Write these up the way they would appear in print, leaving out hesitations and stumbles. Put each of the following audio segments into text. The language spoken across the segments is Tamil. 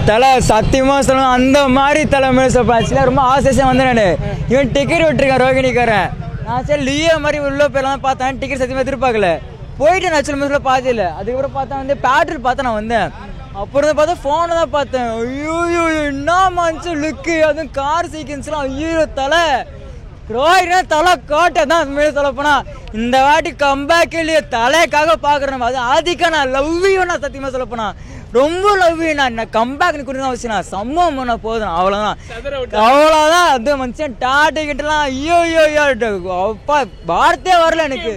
தலை சத்தியமா சொல்லுவேன், அந்த மாதிரி தலைமையில சொல்ல ரொம்ப ஆசையா வந்து நான் இவன் டிக்கெட் விட்டுருக்கேன் ரோகிணிக்காரன். நான் சரி லியோ மாதிரி உள்ள போயெல்லாம் பார்த்தேன், டிக்கெட் சத்தியமா எதிர்பார்க்கல. போயிட்டு நச்சல் முதல்ல பார்த்தே இல்லை. அதுக்கப்புறம் பார்த்தா வந்து பேட்ரில் பார்த்தா நான் வந்தேன். அப்புறம் பார்த்தா ஃபோனை தான் பார்த்தேன். ஐயோ என்ன மனுச்சு லுக்கு, அதுவும் கார் சீக்வன்ஸ்லாம். ஐயோ தலை ரோஹினா தலை காட்ட தான் உண்மையிலே சொல்ல போனா இந்த வாட்டி கம்பேக் இல்லையே தலைக்காக பாக்குறேன். அது ஆதிக்கா நான் லவ் யூ, நான் சத்தியமா சொல்ல போனா ரொம்ப லவ் யூ. நான் கம்பேக் குறிதான் அவசியம், சம்பவம் பண்ண போதும் அவ்வளவுதான் அவ்வளவுதான். அது மனுஷன் டாட்டு கிட்டலாம் ஐயோ ஐயோ அப்பா வார்த்தையே வரல எனக்கு.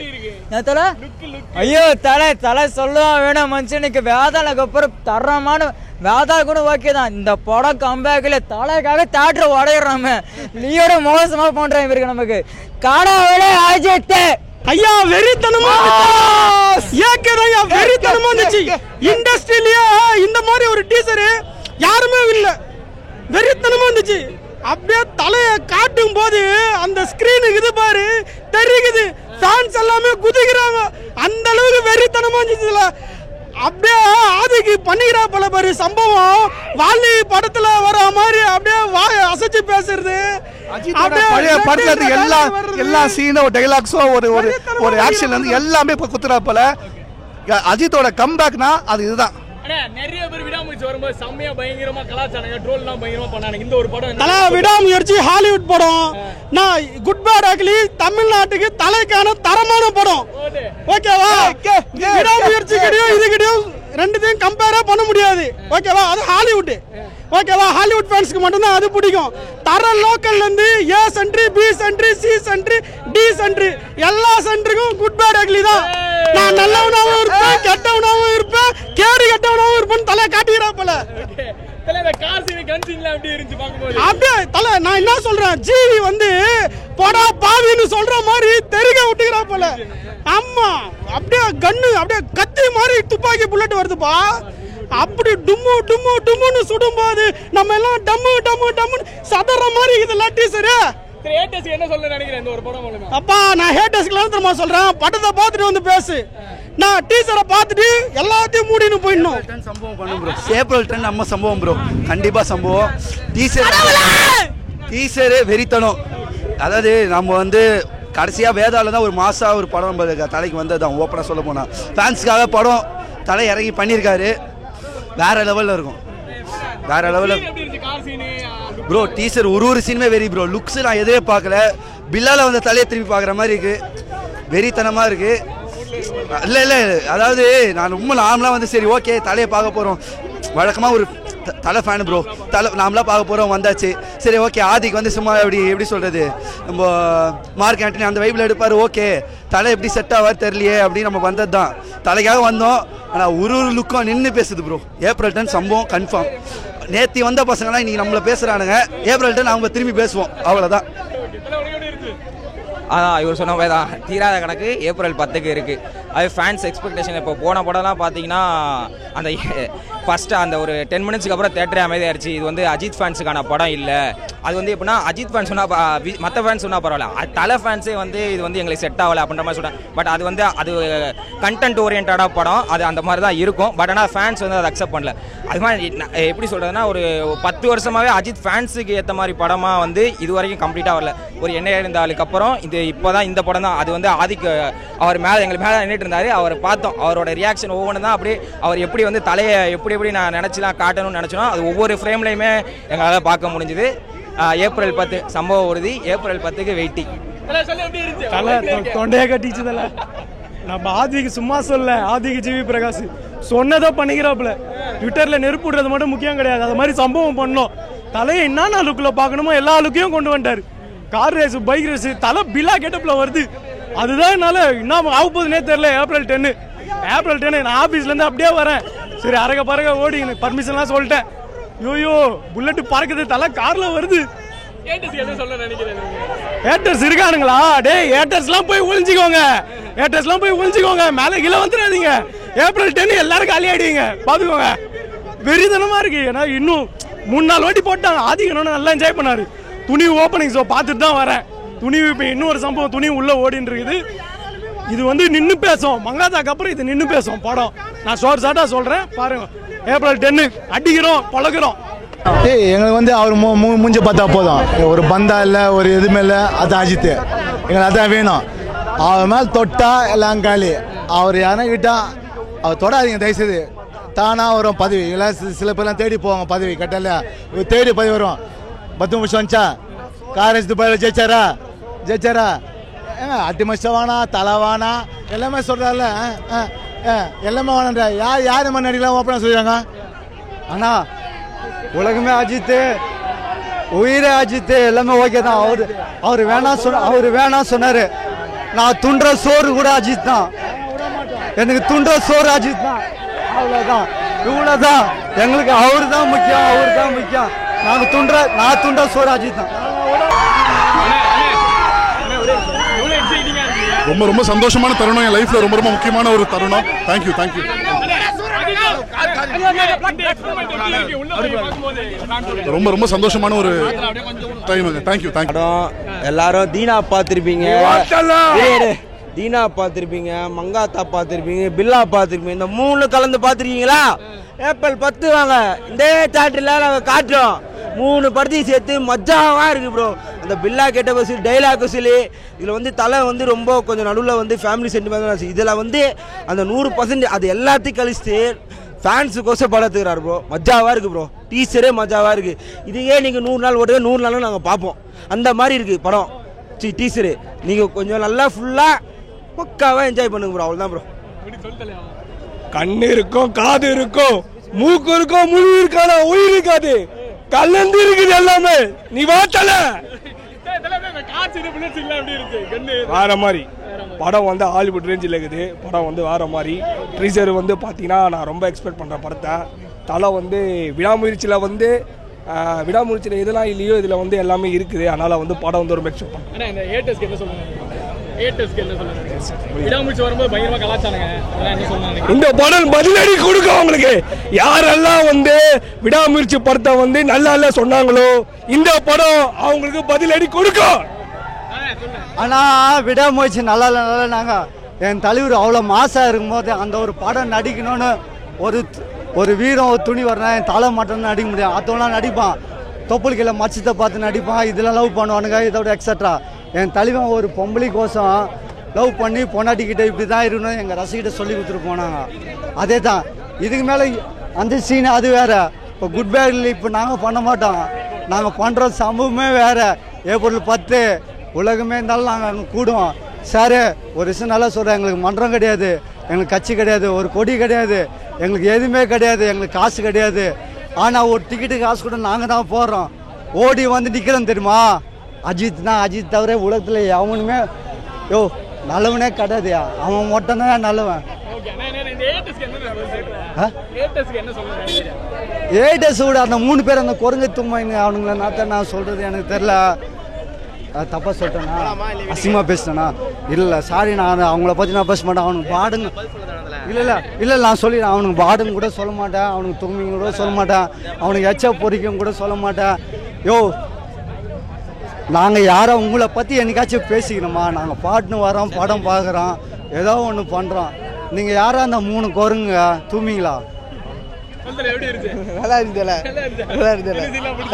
தலை ஐயோ தலை தலை சொல்லுவா வேணும் மனுஷனுக்கு. வேதாளுக்கு அப்புறம் தரமான வேதாள் கூட ஓகே தான். இந்த படம் கம்பேக்ல தலைக்காக தேட்டர் உடையிறாம நீயோட மோசமா பண்றான் இவருக்கு. நமக்கு காடாவிட அஜித் ஐயா வெறித்தனமா ஏக்கரையா வெறித்தனமா இருந்துச்சு. இண்டஸ்ட்ரியிலேயே இந்த மாதிரி ஒரு டீசர் யாருமே இல்ல. வெறித்தனமா இருந்துச்சு. அப்படியே தலையை காட்டும் போது அந்த ஸ்கிரீனுக்கு இது பாரு தெரியுது, ஃபேன்ஸ் எல்லாமே குதிக்கிறாங்க. அந்த அளவுக்கு வெறித்தனமா இருந்துச்சுல. அப்படியே ஆதிக்கு பண்ணிக்கிறா போல பாரு சம்பவம். வாலி படத்துல வர மாதிரி அப்படியே வாய அசைச்சு பேசுறது. பழைய படத்துல எல்லா சீனும் ஒரு டைலாக்ஸும் ஒரு ஆக்ஷன்ல இருந்து எல்லாமே குத்துறா போல. அஜித்தோட கம்பேக்னா அது இதுதான். நிறைய பேர் விடாமுயற்சி வரும்போது செம்மையா பயங்கரமா கலாச்சாரம் ட்ரோல்லாம் பயங்கரமா பண்ணாங்க. இந்த ஒரு படம் தல விடாமுயற்சி ஹாலிவுட் படம். நான் குட் பேட் அக்லி தமிழ்நாட்டுக்கு தலைக்கான தரமான படம். ஓகேவா? விடாமுயற்சி கிடையாது, இது கிடையாது, ரெண்டுத்தையும் கம்பேரா பண்ண முடியாது. ஓகேவா? அது ஹாலிவுட். ஓகேவா? ஹாலிவுட் ஃபேன்ஸ்க்கு மட்டும்தான் அது பிடிக்கும். தர லோக்கல்ல இருந்து A century, B century, C century, D century எல்லா சென்ட்ரிக்கும் குட் பேட் அக்லி தான். நான் நல்லவனாவும் இருப்பேன், கெட்டவனாவும் இருப்பேன், கேடு கெட்டவனாவும் இருப்பேன் தலை காட்டுகிறா போல. அப்படியே தலை நான் என்ன சொல்றேன், ஜிவி வந்து போடா பாவின்னு சொல்ற மாதிரி தெருக விட்டுக்கிறா போல. ஆமா அப்படியே கண்ணு அப்படியே கத்தி மாதிரி துப்பாக்கி புல்லட் வருதுப்பா. அப்படி டும்மு டும்மு டும்முன்னு சுடும் போது நம்ம எல்லாம் டம்மு டம்மு டம்முன்னு சதற மாதிரி இதெல்லாம் டீசரு. என்ன சொல்ல நினைக்கிறேன் இந்த ஒரு படம் மூலமா? அப்பா நான் ஹேட்டர்ஸ்க்கு தெரியுமா சொல்றேன், படத்தை பார்த்துட்டு வந்து பேசு. நான் டீசரை பார்த்துட்டு எல்லாத்தையும் மூடின்னு போயிடணும். சம்பவம் பண்ணும் ப்ரோ. ஏப்ரல் 10 நம்ம சம்பவம் ப்ரோ, கண்டிப்பா சம்பவம். டீசரு வெறித்தனம். அதாவது நம்ம வந்து கடைசியா வேதாள தான் ஒரு மாசா ஒரு படம் தலைக்கு வந்ததுதான். ஓப்பனா சொல்ல போனா ஃபேன்ஸ்க்காக படம் தலை இறங்கி பண்ணியிருக்காரு. வேற லெவல்ல இருக்கும், வேற லெவல்ல ப்ரோ. டீசர் ஒரு சீனுமே வெரி ப்ரோ. லுக்ஸ் நான் எதுவே பார்க்கல. பில்லால வந்து தலையை திரும்பி பார்க்குற மாதிரி இருக்கு, வெறித்தனமா இருக்கு. இல்லை இல்லை அதாவது நான் ரொம்ப நார்மலாக வந்து சரி ஓகே தலையை பார்க்க போகிறோம், வழக்கமாக ஒரு தலை ஃபேனு ப்ரோ, தலை நாமளாக பார்க்க போகிறோம் வந்தாச்சு. சரி ஓகே ஆதிக்கு வந்து சும்மா எப்படி சொல்கிறது, நம்ம மார்க் ஆண்டனி அந்த வைப்பில் எடுப்பார். ஓகே தலை எப்படி செட் ஆவார் தெரியலையே அப்படின்னு நம்ம வந்தது தான். தலைக்காக வந்தோம். ஆனால் ஒரு லுக்கும் நின்று பேசுது ப்ரோ. ஏப்ரல் 10 சம்பவம் கன்ஃபார்ம். நேற்று வந்த பசங்களாம் இன்றைக்கி நம்மளை பேசுகிறானுங்க. ஏப்ரல் 10 அவங்க திரும்பி பேசுவோம், அவ்வளோதான். அதான் இவர் சொன்ன மாதிரி தான், தீராத கணக்கு ஏப்ரல் 10க்கு இருக்குது. அது ஃபேன்ஸ் எக்ஸ்பெக்டேஷன். இப்போ போன படம்லாம் பார்த்தீங்கன்னா அந்த ஃபஸ்ட்டு அந்த ஒரு 10 மினிட்ஸ்க்கு அப்புறம் தேட்டரே அமைதியாகிடுச்சு. இது வந்து அஜித் ஃபேன்ஸுக்கான படம் இல்லை. அது வந்து எப்படின்னா அஜித் ஃபேன்ஸ் சொன்னால் மற்ற ஃபேன்ஸ் சொன்னால் பரவாயில்ல, தலை ஃபேன்ஸே வந்து இது வந்து எங்களுக்கு செட் ஆகலை அப்படின்ற மாதிரி சொல்கிறேன். பட் அது வந்து அது கண்டென்ட் ஓரியன்டான படம், அது அந்த மாதிரி தான் இருக்கும். பட் ஆனால் ஃபேன்ஸ் வந்து அதை அக்செப்ட் பண்ணல. அது மாதிரி எப்படி சொல்கிறதுனா ஒரு 10 வருஷமாகவே அஜித் ஃபேன்ஸுக்கு ஏற்ற மாதிரி படமாக வந்து இது வரைக்கும் கம்ப்ளீட்டாக வரல. ஒரு என்ன இருந்தாலுக்கு அப்புறம் இப்போ தான் இந்த படம் தான். அது வந்து ஆதிக்கு அவர் மேலே எங்களுக்கு மேலே நின்றுட்டு இருந்தார். அவரை பார்த்தோம், அவரோட ரியாக்ஷன் ஒவ்வொன்று தான். அப்படியே அவர் எப்படி வந்து தலையை எப்படி நான் நினச்சிலாம் காட்டணும்னு நினச்சோன்னா அது ஒவ்வொரு ஃப்ரேம்லையுமே எங்களால் பார்க்க முடிஞ்சுது. ஏப்ரல் 10 சம்பவம் உறுதி. ஏப்ரல் 10க்கு வெயிட்டிங். தொண்டையை கட்டிச்சதில்ல நம்ம ஆதிக்கு சும்மா சொல்ல. ஆதிக்கு ஜிவி பிரகாஷ் சொன்னதை பண்ணிக்கிறாப்புல. ட்விட்டரில் நெருப்பு விடுறது மட்டும் முக்கியம் கிடையாது, அது மாதிரி சம்பவம் பண்ணோம். தலையை என்னென்ன லுக்கில் பார்க்கணுமோ எல்லா லுக்கையும் கொண்டு வந்துட்டார். கார் ரேஸ், பைக் ரேஸ், தலை பில்லா கெட்டப்பில் வருது. அதுதான் என்னால் இன்னும் ஆக போகுதுன்னே தெரியல. ஏப்ரல் 10 நான் ஆஃபீஸ்லேருந்து அப்படியே வரேன். சரி அரக பறக்க ஓடி பர்மிஷன்லாம் சொல்லிட்டேன். யோயோ புல்லட்டு பறக்குது, தலை காரில் வருது. ஏட்டர்ஸ் இருக்கானுங்களா? டே ஏட்டர்ஸ்லாம் போய் ஒளிஞ்சிக்கோங்க, மேலே கீழே வந்துடாதீங்க. ஏப்ரல் 10 எல்லாரும் காலி ஆயிடுவீங்க, பார்த்துக்கோங்க. வெறிதனமாக இருக்கு. ஏன்னா இன்னும் 3-4 வாட்டி போட்டாங்க. ஆதிக்கணும்னு நல்லா என்ஜாய் பண்ணாரு. துணிவு ஓப்பனிங் ஷோ பார்த்துட்டு தான் வரேன். துணிவு இப்போ இன்னொரு சம்பவம், துணிவு உள்ளே ஓடின்னு இருக்குது. இது வந்து நின்று பேசும். மங்காத்தாக்கு அப்புறம் இது நின்று பேசும் படம். நான் ஷார்ட்டாக சொல்கிறேன் பாருங்க. ஏப்ரல் 10 அடிக்கிறோம் பழகிறோம். எங்களுக்கு வந்து அவர் மூஞ்சி பார்த்தா போதும். ஒரு பந்தா இல்லை, ஒரு எதுவுமே இல்லை. அதான் அஜித், எங்களுக்கு அதான் வேணும். அவர் மேலே தொட்டா எல்லாம் காலி. அவர் யாருன்னா கிட்டா அவர் தொடாதீங்க தயவுசெய்து. தானாக வரும் பதவி. எல்லாம் சில பேர்லாம் தேடி போவாங்க பதவி கட்டல. இவர் தேடி பதவி வரும். 10 நிமிஷம் வந்துச்சா காரேஜ் துபாயில் ஜெயிச்சாரா ஏங்க அல்டிமேட்ஸாக வேணா தலை வேணா எல்லாமே சொல்கிறாருல. எல்லாமே வேணான்ற யார் மாதிரி நடிக்கலாம் ஓப்பனாக சொல்லிடுறாங்க. அண்ணா உலகமே அஜித்து, உயிரே அஜித்து, எல்லாமே ஓகே தான். அவர் வேணாம் சொன்னார். நான் துண்டுற சோறு கூட அஜித் தான். எனக்கு துண்டுற சோறு அஜித் தான். அவ்வளோதான், இவ்வளோதான். எங்களுக்கு அவர் தான் முக்கியம். நான் துண்டுற சோறு அஜித் தான். ரொம்ப ரொம்ப சந்தோஷமான தருணம். என் லைஃப்ல ரொம்ப ரொம்ப முக்கியமான ஒரு தருணம். தேங்க்யூ. ரொம்ப ரொம்ப சந்தோஷமான ஒரு டைம். தேங்க்யூ. எல்லாரும் தீனா பார்த்திருப்பீங்க, மங்காத்தா பார்த்திருப்பீங்க, பில்லா பார்த்திருப்பீங்க. இந்த 3 கலந்து பார்த்திருக்கீங்களா? ஏப்ரல் 10 வாங்க, இந்த தேட்டர்ல நாங்கள் காட்டுறோம். 3 படத்தையும் சேர்த்து மஜாவா இருக்கு ப்ரோ. அந்த பில்லா கேட்ட வசூல், டைலாக் வசூல், இதில் வந்து தலை வந்து ரொம்ப கொஞ்சம் நடுவில் வந்து ஃபேமிலி சென்டிமெண்ட். இதில் வந்து அந்த 100% அது எல்லாத்தையும் கழிச்சுட்டு ஃபேன்ஸுக்கோசம் படம் எடுத்துக்கிறாரு ப்ரோ. மஜாவாக இருக்குது ப்ரோ. டீச்சரே மஜாவாக இருக்குது. இதையே நீங்கள் 100 நாள் ஓட்டுங்க, 100 நாளும் நாங்கள் பார்ப்போம். அந்த மாதிரி இருக்குது படம். டீச்சரு நீங்கள் கொஞ்சம் நல்லா ஃபுல்லாக பக்காவாக என்ஜாய் பண்ணுங்க ப்ரோ. அவ்வளோதான் ப்ரோ. கண்ணு இருக்கும், காது இருக்கும், மூக்கு இருக்கும், முழு இருக்கான உயிர் இருக்காது, கலந்து இருக்குது எல்லாமே. நீ வாத்தல வேற மாதிரி படம் வந்து ஹாலிவுட் ரேஞ்சில் இருக்குது. படம் வந்து வேற மாதிரி. ட்ரீசர் வந்து பார்த்தீங்கன்னா நான் ரொம்ப எக்ஸ்பெக்ட் பண்ணுறேன் படத்தை. தலை வந்து விடாமுயற்சியில் வந்து விடாமுயற்சியில் எதெல்லாம் இல்லையோ இதில் வந்து எல்லாமே இருக்குது. அதனால் வந்து படம் வந்து ரொம்ப எக்ஸ்பெக்ட் பண்ணுறேன். இந்த படம் பதிலடி கொடுக்க அவங்களுக்கு. யாரெல்லாம் வந்து விடாமுயற்சி படத்தை வந்து நல்லா சொன்னாங்களோ இந்த படம் அவங்களுக்கு பதிலடி கொடுக்கும். ஆனா விடாமுயற்சி நல்லா நாங்க என் தலைவர் அவ்வளோ மாசா இருக்கும்போது அந்த ஒரு படம் நடிக்கணும்னு ஒரு வீரம் ஒரு துணி வரணும். என் தலை மட்டும் நடிக்க முடியும். அதெல்லாம் நடிப்பான். தொப்புளுக்கில மச்சத்தை பார்த்து நடிப்பான். இதெல்லாம் லவ் பண்ணுவானுங்க. இதோட எக்ஸட்ரா. என் தலைவன் ஒரு பொம்பளைக்கோசம் லவ் பண்ணி பொண்டாட்டிக்கிட்ட இப்படி தான் இருக்கணும் எங்கள் ரசிகிட்ட சொல்லி கொடுத்துட்டு போனாங்க. அதே தான் இதுக்கு மேலே அந்த சீன் அது வேறு. இப்போ குட் பேடில் இப்போ நாங்கள் பண்ண மாட்டோம். நாங்கள் பண்ணுற சம்பவமே வேறு. ஏப்ரல் 10 உலகமே இருந்தாலும் நாங்கள் அங்கே கூடுவோம். சார் ஒரு விஷயம் நல்லா சொல்கிறேன். எங்களுக்கு மன்றம் கிடையாது, எங்களுக்கு கட்சி கிடையாது, ஒரு கொடி கிடையாது, எங்களுக்கு எதுவுமே கிடையாது, எங்களுக்கு காசு கிடையாது. ஆனால் ஒரு டிக்கெட்டு காசு கூட நாங்கள் தான் போடுறோம். ஓடி வந்து நிற்கிறோம் தெரியுமா? அஜித் தான். அஜித் தவிர உலகத்தில் எவனுமே நல்லவனே கிடையாதுயா. அவன் மட்டும்தான் நல்லவன். ஏடஸ் விட அந்த 3 பேர் அந்த குரங்கு தும்மைங்க அவனுங்கள நான் சொல்கிறது எனக்கு தெரில. தப்பாக சொல்லிட்டேண்ணா, அசிங்கமாக பேசிட்டேண்ணா. இல்லை சாரி, நான் அவங்கள பற்றி நான் பேச மாட்டேன். அவனுக்கு பாடுங்க இல்லை நான் சொல்லிடுறேன். அவனுக்கு பாடுங்க கூட சொல்ல மாட்டேன். அவனுக்கு தும்மிங்க கூட சொல்ல மாட்டேன். அவனுக்கு எச்ச பொறிக்கும் கூட சொல்ல மாட்டேன். நாங்கள் யாரோ உங்களை பற்றி என்னைக்காச்சும் பேசிக்கணுமா? நாங்கள் பாட்டுன்னு வரோம், படம் பார்க்குறோம், ஏதோ ஒன்று பண்ணுறோம். நீங்கள் யாரா அந்த 3 குரங்குங்க தூமிங்களா? நல்லா இருந்தல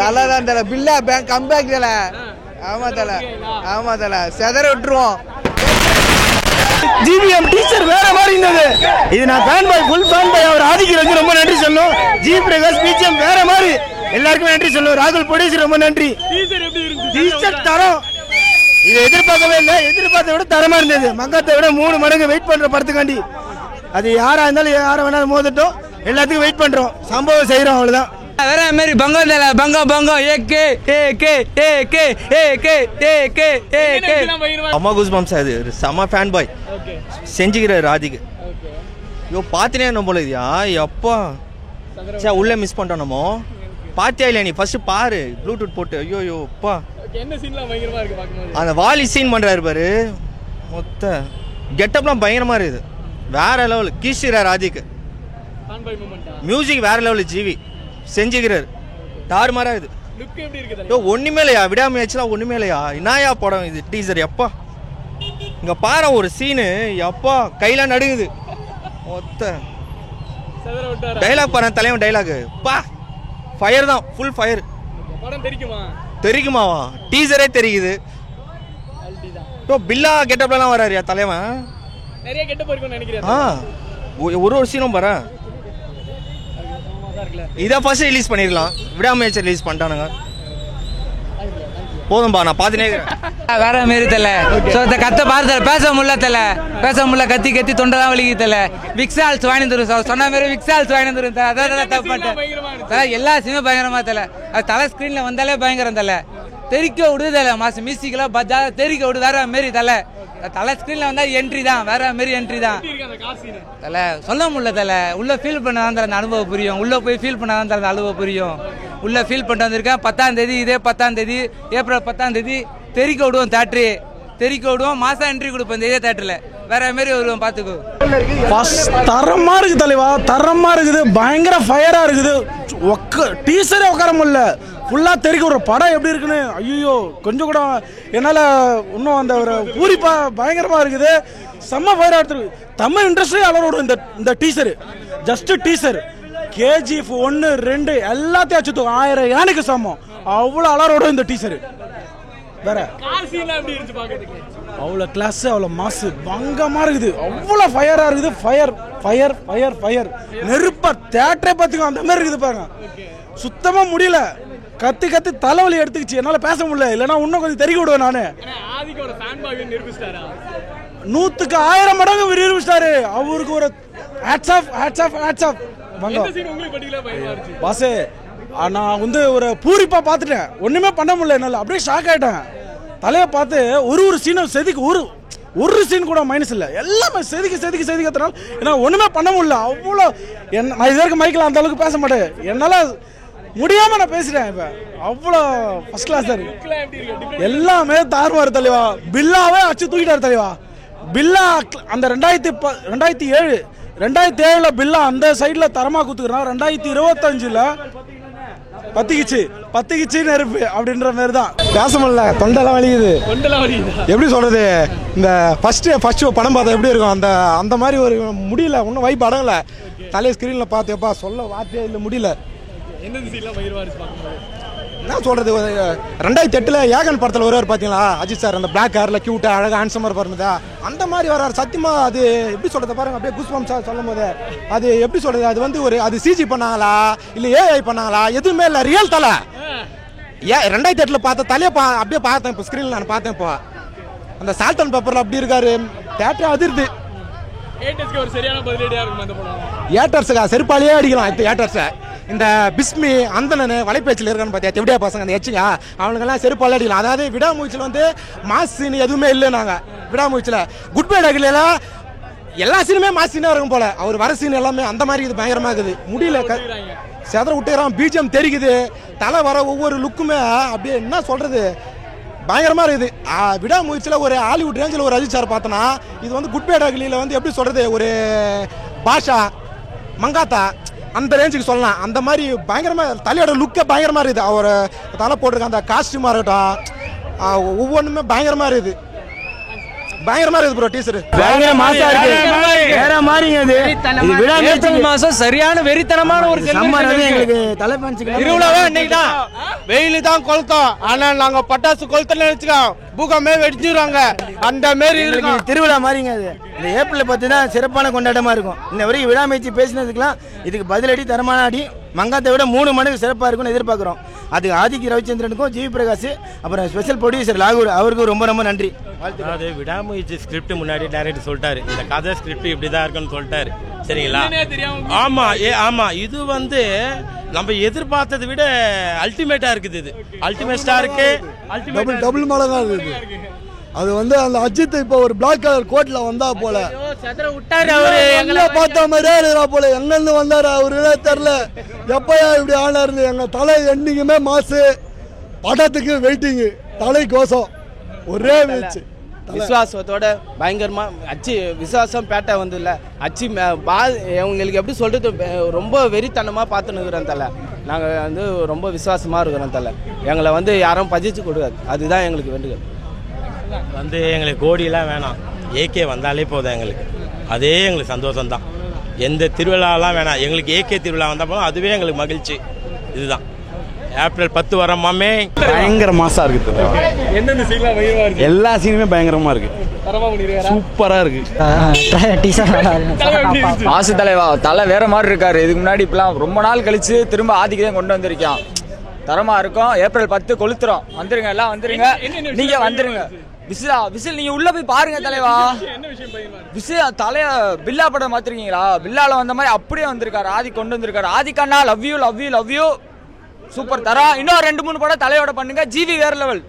தலை தான் தலை. பில்லா பேங்க் கம்பேக் தல. ஆமா தல செதற விட்டுருவோம். ஜிபிஎம் டீச்சர் வேற மாதிரி இருந்தது. இது நான் fan boy, full fan boy. அவர் ஆதிக்கிறதுக்கு ரொம்ப நன்றி சொல்லணும். ஜி பிரகாஷ் பிஜிஎம் வேற மாதிரி. எல்லாருக்கும் நன்றி சொல்லணும். ராகுல் பொடிஸ் ரொம்ப நன்றி. டீச்சர் தரம் இது எதிர்பார்க்கவே இல்லை. எதிர்பார்த்த விட தரமா இருந்தது. மங்காத்தை விட 3 மடங்கு வெயிட் பண்ற படத்துக்காண்டி. அது யாரா இருந்தாலும் யாரை வேணாலும் மோதட்டும், எல்லாத்துக்கும் வெயிட் பண்றோம். சம்பவம் செய்யறோம், அவ்வளவுதான். வேற மாதிரி பங்கோதல பங்கோ ஏகே அம்மா கூஸ்பம்ஸ். அது செம்ம ஃபேன் பாய். செஞ்சுக்கிறாரு ராதிக்கு. பார்த்துனே என்ன போல இதுயா எப்பா சே உள்ளே மிஸ் பண்ணிட்டோம். நம்ம பார்த்தியா இல்லை? நீ ஃபர்ஸ்ட் பாரு ப்ளூடூத் போட்டு. ஐயோ அப்பா அந்த வாலி சீன் பண்ணுறாரு பாரு. மொத்த கெட்டப்லாம் பயங்கரமாக இருக்குது. வேற லெவல் கீழ்ச்சிக்கிறார் ராதிக்கு. மியூசிக் வேற லெவல். ஜிவி செஞ்சுக்கிறாரு. தாறுமாறா இது. ஒன்றுமே இல்லையா? விடாமுயற்சிலாம் ஒன்றுமே இல்லையா? இன்னாயா படம் இது? டீசர் எப்பா இங்கே பாரு ஒரு சீனு எப்பா கையில் நடுங்குது மொத்த டைலாக் பாரு தலைவன் டைலாக் பா ஃபயர் தான் ஃபுல் ஃபயர். படம் தெரிக்குமாவா டீசரே தெரியுது. இப்போ பில்லா கெட்டப்லாம் வராருயா தலைவன். நிறைய கெட்டப் இருக்கும்னு நினைக்கிறேன். ஒரு சீனும் பாரு. இதை ஃபர்ஸ்ட் ரிலீஸ் பண்ணிடலாம். விடாமுயற்சி ரிலீஸ் பண்ணிட்டானுங்க. போதும்பா நான் பார்த்துனே வேற மாரி தெரியல. ஸோ இந்த கத்தை பார்த்து பேச முடியல கத்தி கத்தி தொண்டெல்லாம் வலிக்கு தெரியல. விக்ஸால்ஸ் வாங்கி தரும் சார் சொன்ன மாதிரி விக்ஸால்ஸ் வாங்கி தரும். அதான் தப்பு பண்ணிட்டேன். எல்லா சீனுமே பயங்கரமா தெரியல. அது தலை ஸ்க்ரீனில் வந்தாலே பயங்கரம் தெரியல. தெரிக்க விடுதல மாசம் மியூசிக்கெல்லாம் பஜா தெரிக்க விடு வேற மாரி தலை ஸ்க்ரீனில் வந்தால் என்ட்ரி தான் வேற மாரி என்ட்ரி தான் தலை சொல்ல முடியல. தலை உள்ள ஃபீல் பண்ணாதான் தலை அந்த அனுபவம் புரியும். உள்ள போய் ஃபீல் பண்ணாதான் தலை அந்த அனுபவம் புரியும். உள்ள ஃபீல் பண்ணிட்டு வந்திருக்கேன். 10ஆம் தேதி இதே 10ஆம் தேதி ஏப்ரல் 10ஆம் தேதி தெரிக்க விடுவோம். தேட்டரு தெரிக்க விடுவோம். மாசம் என்ட்ரி கொடுப்போம் இதே தேட்டரில் வேற மாரி வருவோம். பார்த்துக்கோ தரமா இருக்கு தலைவா. தரமா இருக்குது. பயங்கர ஃபயரா இருக்குது. டீசரே உட்கார முடியல. ஃபுல்லாக தெரிக்க ஒரு படம் எப்படி இருக்குன்னு ஐயோ கொஞ்சம் கூட என்னால் இன்னும் அந்த ஒரு பூரிப்பா பயங்கரமாக இருக்குது. செம்ம ஃபயராக எடுத்துருக்கு. தமிழ் இண்டஸ்ட்ரி அலரோடும் இந்த டீசரு ஜஸ்ட் டீசர். KGF 1 2 எல்லாத்தையும் அச்சு 1000 யானைக்கு சமம். அவ்வளோ அலரோடும் இந்த டீசரு. வேற அவ்வளோ கிளாஸ் அவ்வளோ மாசு பங்கமாக இருக்குது. அவ்வளோ ஃபயராக இருக்குது. ஃபயர் நெருப்பா தேட்டரே பார்த்துக்கோ அந்த மாதிரி இருக்குது பாருங்க. சுத்தமாக முடியல. கத்தி தலைவலி எடுத்துக்கிச்சு. என்னால் பேச முடியல. இல்லைன்னா இன்னும் கொஞ்சம் தெரிவிக்க விடுவேன். நான் 100க்கு 1000 மடங்கு நிரூபிச்சிட்டாரு. அவருக்கு ஒரு ஹேட்ஸ் ஆஃப் பாசே. நான் வந்து ஒரு பூரிப்பா பார்த்துட்டேன். ஒண்ணுமே பண்ண முடியல என்னால். அப்படியே ஷாக் ஆயிட்டேன். தலையை பார்த்து ஒரு சீனும் செதுக்கு ஒரு சீன் கூட மைனஸ் இல்லை. எல்லாமே செதுக்கிறதுனால என்னால் ஒண்ணுமே பண்ண முடியல. அவ்வளோ நான் இது வரைக்கும் மைக்கில் அந்த அளவுக்கு பேச மாட்டேன். என்னால் முடியாம நான் பேசிட்டேன். இப்ப அவ்வளோ ஃபர்ஸ்ட் கிளாஸ் எல்லாமே தாறுமாறு தலைவா. பில்லாவே அச்சு தூக்கிட்டாரு தலைவா. பில்லா அந்த 2007 பில்லா அந்த சைட்ல தரமா குத்துக்கிறான். 2025 பத்திக்கிச்சு நெருப்பு அப்படின்ற மாதிரி தான். பேச முடியல. தொண்டெல்லாம் வலிக்குது. எப்படி சொல்றது, இந்த ஃபர்ஸ்ட் படம் பார்த்தா எப்படி இருக்கும் அந்த மாதிரி ஒரு முடியல. ஒன்றும் வைப் அடங்கல. தலையை ஸ்கிரீன்ல பார்த்தேப்பா சொல்ல வார்த்தையே இல்லை. முடியல. என்ன சொல்றது, 2008 ஏகன் படத்தில் வருவார் பார்த்தீங்களா அஜித் சார். அந்த பிளாக் ஹேர்ல கியூட்டா அழகா ஹேண்ட்ஸமாக பாருந்தா அந்த மாதிரி வர்றாரு. சத்தியமா அது எப்படி சொல்றது பாருங்க. அப்படியே குஸ்பம் சார் சொல்லும் போது அது எப்படி சொல்றது, அது வந்து ஒரு அது சிஜி பண்ணாங்களா இல்லை ஏஐ பண்ணாங்களா எதுவுமே இல்லை. ரியல் தலை 2008 பார்த்த தலையை அப்படியே பார்த்தேன். இப்போ ஸ்க்ரீனில் நான் பார்த்தேன். இப்போ அந்த சால்ட் அண்ட் பேப்பரில் அப்படி இருக்காரு. தேட்டர் அதிர்ந்து. ஏட்டர்ஸுக்கா செருப்பாலேயே அடிக்கலாம். இப்போ ஏட்டர்ஸை இந்த பிஸ்மி அந்தனு வலைப்பேச்சில் இருக்கான்னு பார்த்தியா எப்படியா பசங்க அந்த எச்சுங்க அவனுங்கெல்லாம் செருப்பாலே அடிக்கலாம். அதாவது விடாமுயற்சியில் வந்து மாஸ் சீன் எதுவுமே இல்லை. நாங்கள் விடாமுயற்சியில் குட் பை டாக்ல எல்லா சீனுமே மாஸ் சீனாக இருக்கும் போல. அவர் வர சீன் எல்லாமே அந்த மாதிரி இது பயங்கரமாக இருக்குது. முடியல செதற விட்டுறான். பிஜிஎம் தெரிக்குது. தலை வர ஒவ்வொரு லுக்குமே அப்படியே என்ன சொல்றது பயங்கரமாக இருக்குது. விடாமுயற்சியில் ஒரு ஹாலிவுட் ரேஞ்சில் ஒரு அஜித் சார் பார்த்தோன்னா இது வந்து குட் பை டாக்லியில் வந்து எப்படி சொல்கிறது ஒரு பாஷா மங்காத்தா அந்த ரேஞ்சுக்கு சொல்லலாம். அந்த மாதிரி பயங்கரமாக தலையோட லுக்கே பயங்கரமாக இருக்குது. அவர் தலை போட்டிருக்க அந்த காஸ்டியூமாக இருக்கட்டும் ஒவ்வொன்றுமே பயங்கரமாக இருக்குது. ப்ரோ டீசர் பயங்கர மாசா இருக்கு. வேற மாதிரிங்க இது. ஏப்ரல் மாசம் சரியான வெறித்தனமான ஒரு எங்களுக்கு தலை பஞ்சுக்கு திருவிழாவே இன்னைக்கு தான். வெயில் தான் கொளுத்தோம். ஆனால் நாங்கள் பட்டாசு கொளுத்தல வச்சுக்கோம் பூகமே வெடிச்சிடுவாங்க. அந்த மாரி திருவிழா மாதிரிங்க அது. இந்த ஏப்ரல் 10 தான் சிறப்பான கொண்டாட்டமாக இருக்கும். இந்த வரைக்கும் விடாமுயற்சி பேசினதுக்கெல்லாம் இதுக்கு பதிலடி தரமான அடி. மங்காத்தை விட 3 மடங்கு சிறப்பாக இருக்கும்னு எதிர்பார்க்குறோம். அதுக்கு ஆதித்ய ரவிச்சந்திரனுக்கும் ஜிவி பிரகாஷ் அப்புறம் ஸ்பெஷல் ப்ரொடியூசர் லாகூர் அவருக்கும் ரொம்ப ரொம்ப நன்றி. அதாவது விடாமுயற்சி ஸ்கிரிப்ட் முன்னாடி டைரக்டர் சொல்லிட்டாரு. இந்த கதை ஸ்கிரிப்ட் இப்படி தான் இருக்குன்னு சொல்லிட்டாரு. சரிங்களா? ஆமா இது வந்து நம்ம எதிர்பார்த்ததை விட அல்டிமேட்டா இருக்குது. இது அல்டிமேட்டா இருக்கு. டபுள் மடங்கா இருக்குது. அது வந்து அந்த அஜித் இப்போ ஒரு பிளாக் கலர் கோட்ல வந்தா போல பார்த்த மாதிரியே இருக்கிறா போல. எங்கிருந்து வந்தாரு அவரு தெரியல. எப்பயா இப்படி ஆனாரு. எங்க தலை என்னைக்குமே மாசு. படத்துக்கு வெயிட்டிங் தலை கோசம் ஒரே வச்சு விசுவாசத்தோட பயங்கரமா அச்சு விசுவாசம் பேட்டை வந்து இல்லை அச்சு உங்களுக்கு எப்படி சொல்றது ரொம்ப வெறித்தனமாக பார்த்துன்னுக்குறோம் தலை. நாங்கள் வந்து ரொம்ப விசுவாசமாக இருக்கிறோம் தலை. எங்களை வந்து யாரும் பதிச்சு கொடுக்காது. அதுதான் எங்களுக்கு வேண்டுகள். வந்து எங்களுக்கு கோடியெல்லாம் வேணாம். ஏகே வந்தாலே போதும் எங்களுக்கு, அதே எங்களுக்கு சந்தோஷம்தான். எந்த திருவிழாலாம் வேணாம், எங்களுக்கு ஏகே திருவிழா வந்தால் போதும், அதுவே எங்களுக்கு மகிழ்ச்சி. இதுதான் ஏப்ரல் 10 வரமாமே. பயங்கர மாசா இருக்கு. எந்தெந்த சீன்லாம் பயங்கரமா இருக்கு? எல்லா சீனுமே பயங்கரமா இருக்கு, தரமா பண்ணிருக்காரா? சூப்பரா இருக்கு. மாசு தலைவா, தலை வேற மாதிரி இருக்காரு. இதுக்கு முன்னாடி இப்பெல்லாம் ரொம்ப நாள் கழிச்சு திரும்ப ஆதிக்கு தான் கொண்டு வந்திருக்கான். தரமா இருக்கும். ஏப்ரல் 10 கொளுத்துறோம். வந்துருங்க, எல்லாம் வந்துருங்க. நீங்க வந்துருங்க. விசில் நீங்க உள்ள போய் பாருங்க தலைவா. விசில் தலைய பில்லா படம் மாத்திருக்கீங்களா? பில்லால வந்த மாதிரி அப்படியே வந்திருக்காரு. ஆதி கொண்டு வந்திருக்காரு. ஆதிக்கண்ணா love you love you love you. Super தரம். இன்னும் 2-3 படம் தலையோட பண்ணுங்க. ஜிவி வேற லெவல்.